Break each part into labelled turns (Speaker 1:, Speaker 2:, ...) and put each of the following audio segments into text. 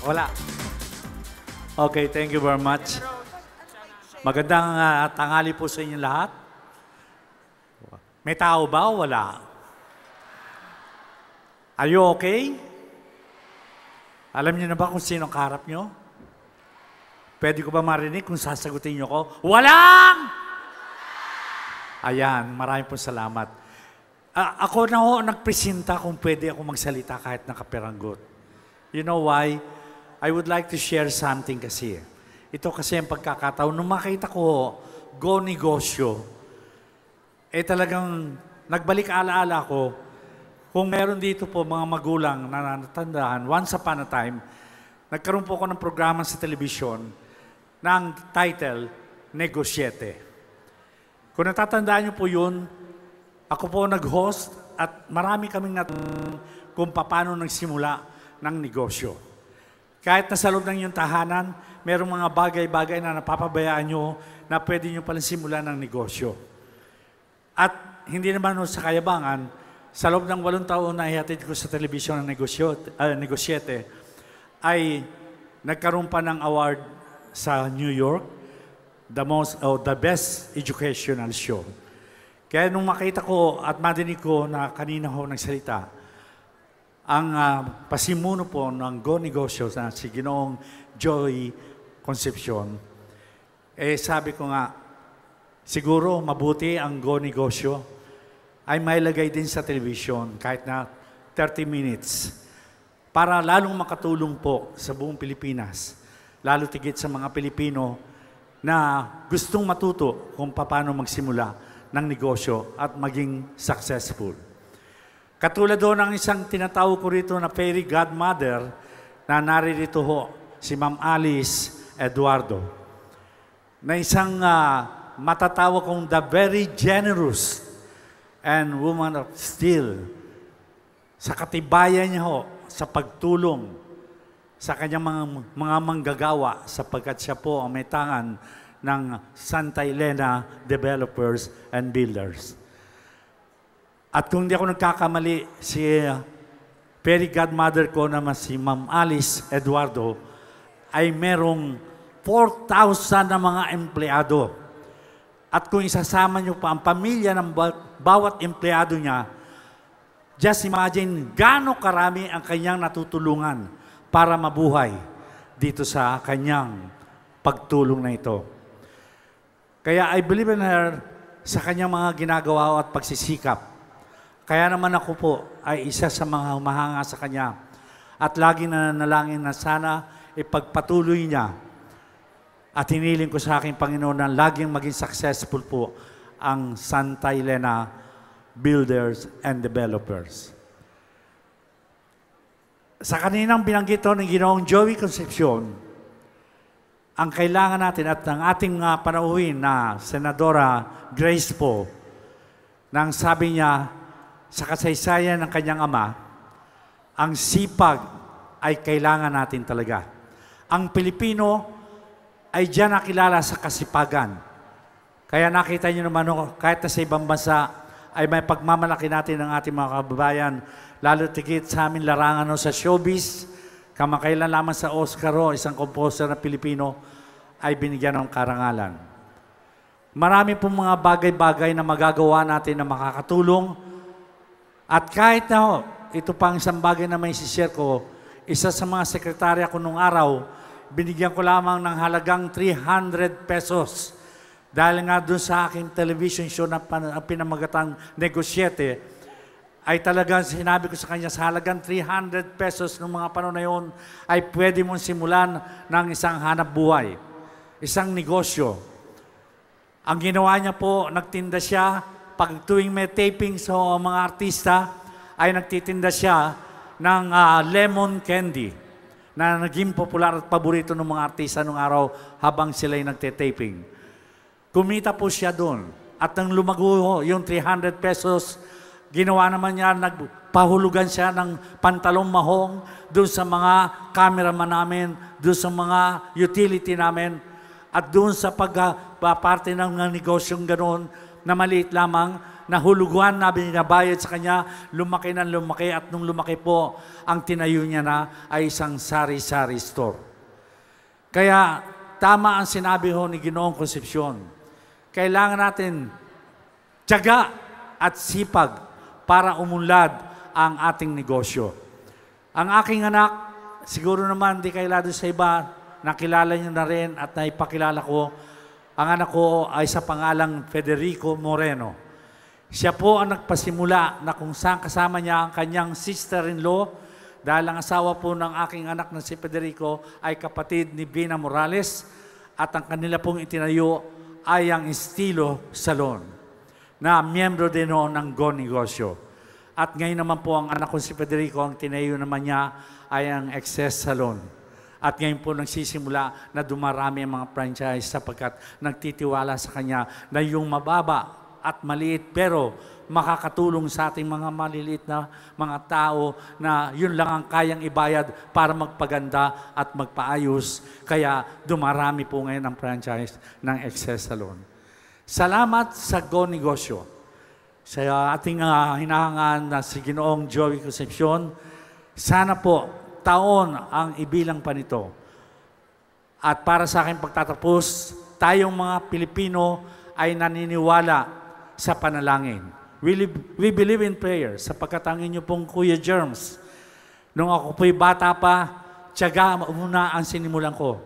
Speaker 1: Wala. Okay, thank you very much. Magandang tanghali po sa inyo lahat. May tao ba o wala? Are you okay? Alam niyo na ba kung sino ang kaharap niyo? Pwede ko ba marinig kung sasagutin niyo ko? Walang! Ayan, maraming po salamat. Ako na ho nagpresenta kung pwede ako magsalita kahit nakaperanggot. You know why? I would like to share something kasi. Ito kasi ang pagkakataon. Nung makita ko, Go Negosyo, talagang nagbalik alaala ko kung meron dito po mga magulang na natandaan, once upon a time, nagkaroon po ako ng programa sa telebisyon ng title, Negosyete. Kung natatandaan niyo po yun, ako po nag-host at marami kaming kung paano nagsimula ng negosyo. Kahit nasa loob ng iyong tahanan, merong mga bagay-bagay na napapabayaan nyo na pwede nyo palang simulan ng negosyo. At hindi naman sa kayabangan, sa loob ng 8 taon na ihatid ko sa telebisyon ng Negosyete, ay nagkaroon pa ng award sa New York, the best educational show. Kaya nung makita ko at madinig ko na kanina ho nagsalita, ang pasimuno po ng Go Negosyo na si Ginoong Joey Concepcion, sabi ko nga, siguro mabuti ang Go Negosyo ay mailagay din sa television kahit na 30 minutes para lalong makatulong po sa buong Pilipinas, lalo tigit sa mga Pilipino na gustong matuto kung paano magsimula ng negosyo at maging successful. Katulad doon ng isang tinatawag ko rito na fairy godmother na naririto ho, si Ma'am Alice Eduardo, na isang matatawag kong the very generous and woman of steel sa katibayan niya ho, sa pagtulong sa kanyang mga manggagawa sapagkat siya po ang may tangan ng Santa Elena Developers and Builders. At kung hindi ako nagkakamali, si fairy godmother ko naman si Ma'am Alice Eduardo ay merong 4,000 na mga empleyado. At kung isasama niyo pa ang pamilya ng bawat empleyado niya, just imagine gaano karami ang kanyang natutulungan para mabuhay dito sa kanyang pagtulong na ito. Kaya I believe in her sa kanyang mga ginagawa at pagsisikap. Kaya naman ako po ay isa sa mga humahanga sa kanya at lagi na nanalangin na sana ipagpatuloy niya at hiniling ko sa aking Panginoon na laging maging successful po ang Santa Elena Builders and Developers. Sa kaninang binanggit ni Ginoong Joey Concepcion, ang kailangan natin at ang ating panauhin na Senadora Grace po, nang sabi niya sa kasaysayan ng kanyang ama, ang sipag ay kailangan natin talaga. Ang Pilipino ay diyan nakilala sa kasipagan. Kaya nakita niyo naman kahit na sa ibang bansa ay may pagmamalaki natin ng ating mga kababayan, lalo tigit sa amin larangan sa showbiz, kamakailan lamang sa Oscar isang composer na Pilipino ay binigyan ng karangalan. Marami pong mga bagay-bagay na magagawa natin na makakatulong at kahit na ito pang isang bagay na may sishare ko, isa sa mga sekretarya ko nung araw, binigyan ko lamang ng halagang 300 pesos. Dahil nga doon sa aking television show na pinamagatang Negosyete, ay talagang sinabi ko sa kanya sa halagang 300 pesos noong mga panahon na yun, ay pwede mong simulan ng isang hanap buhay, isang negosyo. Ang ginawa niya po, nagtinda siya, pag tuwing may taping sa mga artista, ay nagtitinda siya ng lemon candy na naging popular at paborito ng mga artista nung araw habang sila'y nagte-taping. Kumita po siya doon. At nang lumago yung 300 pesos, ginawa naman niya, nagpahulugan siya ng pantalong mahong doon sa mga cameraman namin, doon sa mga utility namin, at doon sa pagpaparte ng negosyong ganoon na maliit lamang, nahulugan na binabayad sa kanya, lumaki ng lumaki at nung lumaki po, ang tinayo niya na ay isang sari-sari store. Kaya tama ang sinabi ho ni Ginoong Concepcion. Kailangan natin tiyaga at sipag para umunlad ang ating negosyo. Ang aking anak, siguro naman di kailado sa iba, nakilala niyo na rin at naipakilala ko, ang anak ko ay sa pangalang Federico Moreno. Siya po ang nagpasimula na kung saan kasama niya ang kanyang sister-in-law dahil ang asawa po ng aking anak na si Federico ay kapatid ni Bina Morales at ang kanila pong itinayo ay ang Estilo Salon na miyembro din ng Go Negosyo. At ngayon naman po ang anak ko si Federico, ang tinayo naman niya ay ang Excess Salon. At ngayon po nagsisimula na dumarami ang mga franchise sapagkat nagtitiwala sa kanya na yung mababa at maliit pero makakatulong sa ating mga maliliit na mga tao na yun lang ang kayang ibayad para magpaganda at magpaayos. Kaya dumarami po ngayon ang franchise ng Excess Salon. Salamat sa Go Negosyo. Sa ating hinahangaan na si Ginoong Joey Concepcion, sana po taon ang ibilang pa nito. At para sa aking pagtatapos, tayong mga Pilipino ay naniniwala sa panalangin. We believe in prayer sapagkat ang inyo pong Kuya Germs. Nung ako po'y bata pa, tiyaga muna ang sinimulan ko.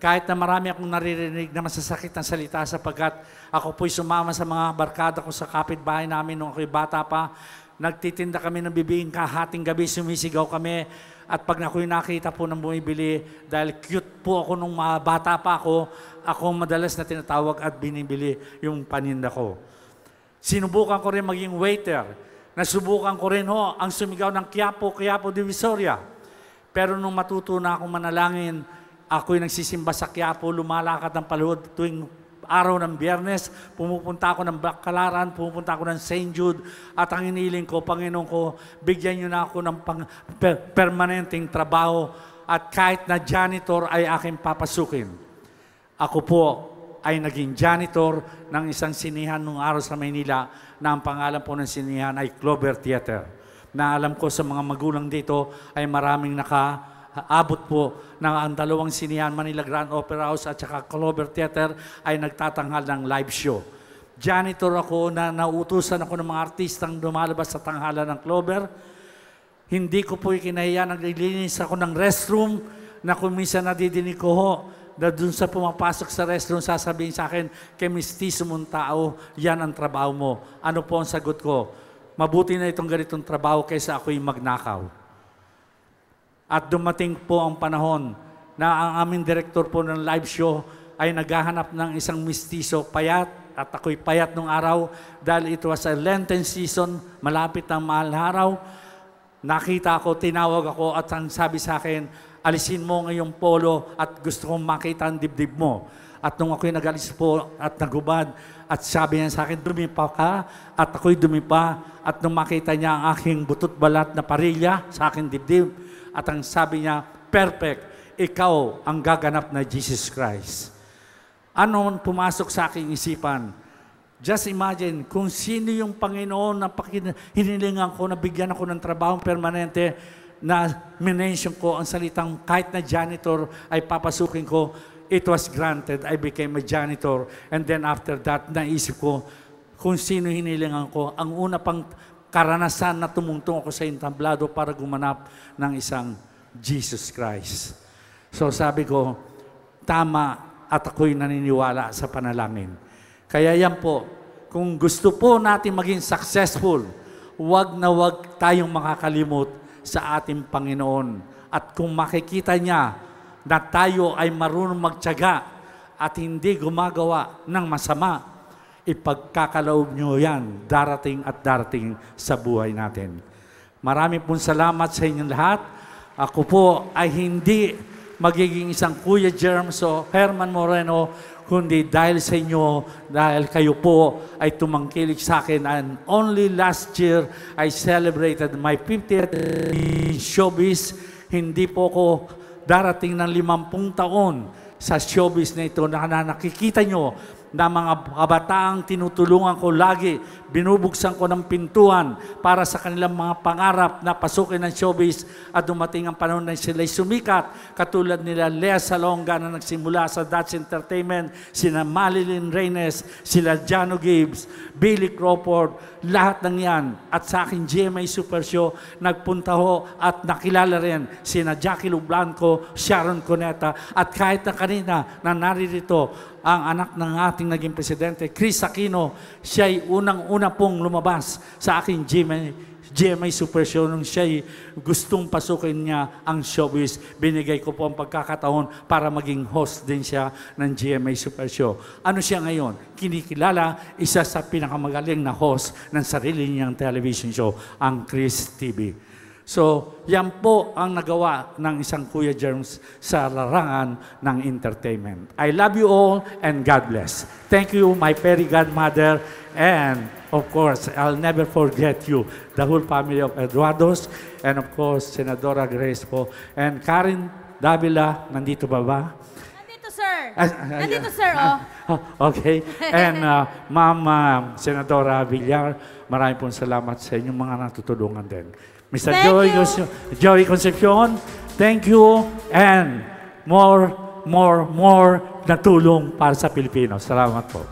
Speaker 1: Kahit na marami akong naririnig na masasakit na salita sapagkat ako po'y sumama sa mga barkada ko sa kapitbahay namin nung ako'y bata pa. Nagtitinda kami ng bibingka, hating gabi sumisigaw kami. At pag ako'y nakita po ng bumibili, dahil cute po ako nung bata pa ako madalas na tinatawag at binibili yung paninda ko. Sinubukan ko rin maging waiter. Nasubukan ko rin ang sumigaw ng Quiapo Divisoria. Pero nung matuto na akong manalangin, ako'y nagsisimba sa Quiapo, lumalakad ng paluhod tuwing araw ng Biyernes, pumupunta ako ng Bacalaran, pumupunta ako ng St. Jude, at ang iniling ko, Panginoon ko, bigyan niyo na ako ng permanenteng trabaho at kahit na janitor ay aking papasukin. Ako po ay naging janitor ng isang sinihan nung araw sa Maynila na ang pangalan po ng sinihan ay Clover Theater. Na alam ko sa mga magulang dito ay maraming abot po ng ang dalawang sinihan, Manila Grand Opera House at saka Clover Theater ay nagtatanghal ng live show. Janitor ako na nauutusan ako ng mga artistang lumalabas sa tanghalan ng Clover. Hindi ko po ikinahiya, naglilinis ako ng restroom na kung minsan nadidinig ko na dun sa pumapasok sa restroom, sasabihin sa akin, kay mistiso mong tao, yan ang trabaho mo. Ano po ang sagot ko? Mabuti na itong ganitong trabaho kaysa ako'y magnakaw. At dumating po ang panahon na ang aming direktor po ng live show ay naghahanap ng isang mistiso payat at ako'y payat nung araw dahil it was a Lenten season, malapit ang mahal araw. Nakita ko, tinawag ako at ang sabi sa akin, alisin mo ngayong polo at gusto kong makita ang dibdib mo. At nung ako'y nag-alis po at nagubad at sabi niya sa akin, dumipa ka at ako'y dumipa at nung makita niya ang aking butot balat na parilya sa aking dibdib, at ang sabi niya, perfect, ikaw ang gaganap na Jesus Christ. Ano pumasok sa aking isipan? Just imagine, kung sino yung Panginoon na hinilingan ko, na bigyan ako ng trabaho permanente, na minention ko ang salitang kahit na janitor ay papasukin ko, it was granted, I became a janitor. And then after that, naisip ko, kung sino hinilingan ko, ang una pang karanasan na tumungtong ako sa entablado para gumanap ng isang Jesus Christ. So sabi ko, tama at ako'y naniniwala sa panalangin. Kaya yan po, kung gusto po natin maging successful, wag na wag tayong makakalimot sa ating Panginoon. At kung makikita niya na tayo ay marunong magtiyaga at hindi gumagawa ng masama, ipagkakaloob nyo yan, darating at darating sa buhay natin. Marami pong salamat sa inyong lahat. Ako po ay hindi magiging isang Kuya Germs o Herman Moreno, kundi dahil sa inyo, dahil kayo po ay tumangkilik sa akin. And only last year, I celebrated my 50th in showbiz. Hindi po ko darating ng 50 taon sa showbiz na ito na nakikita nyo na mga kabataang tinutulungan ko lagi. Binubuksan ko ng pintuan para sa kanilang mga pangarap na pasukin ng showbiz at dumating ang panahon na sila'y sumikat. Katulad nila Lea Salonga na nagsimula sa Dutch Entertainment, sina Marilyn Reynes, sila Jano Gibbs, Billy Crawford, lahat ng yan. At sa aking GMA Super Show, nagpunta ho at nakilala rin sina Jackie Lu Blanco, Sharon Cuneta, at kahit na kanina na naririto ang anak ng ating naging presidente, Chris Aquino, siya'y unang-una pong lumabas sa aking GMA Super Show nung siya'y gustong pasukin niya ang showbiz. Binigay ko po ang pagkakataon para maging host din siya ng GMA Super Show. Ano siya ngayon? Kinikilala, isa sa pinakamagaling na host ng sarili niyang television show, ang Chris TV. So, yan po ang nagawa ng isang Kuya Germs sa larangan ng entertainment. I love you all and God bless. Thank you, my fairy godmother, and of course, I'll never forget you, the whole family of Eduardos, and of course, Senadora Grace po, and Karen Davila, nandito ba ba?
Speaker 2: Nandito, sir. Nandito, sir, oh.
Speaker 1: Okay. And Ma'am Senadora Villar, maraming pong salamat sa inyong mga natutulungan din. Mr. Joey Concepcion, thank you, and more na tulong para sa Pilipinos. Salamat po.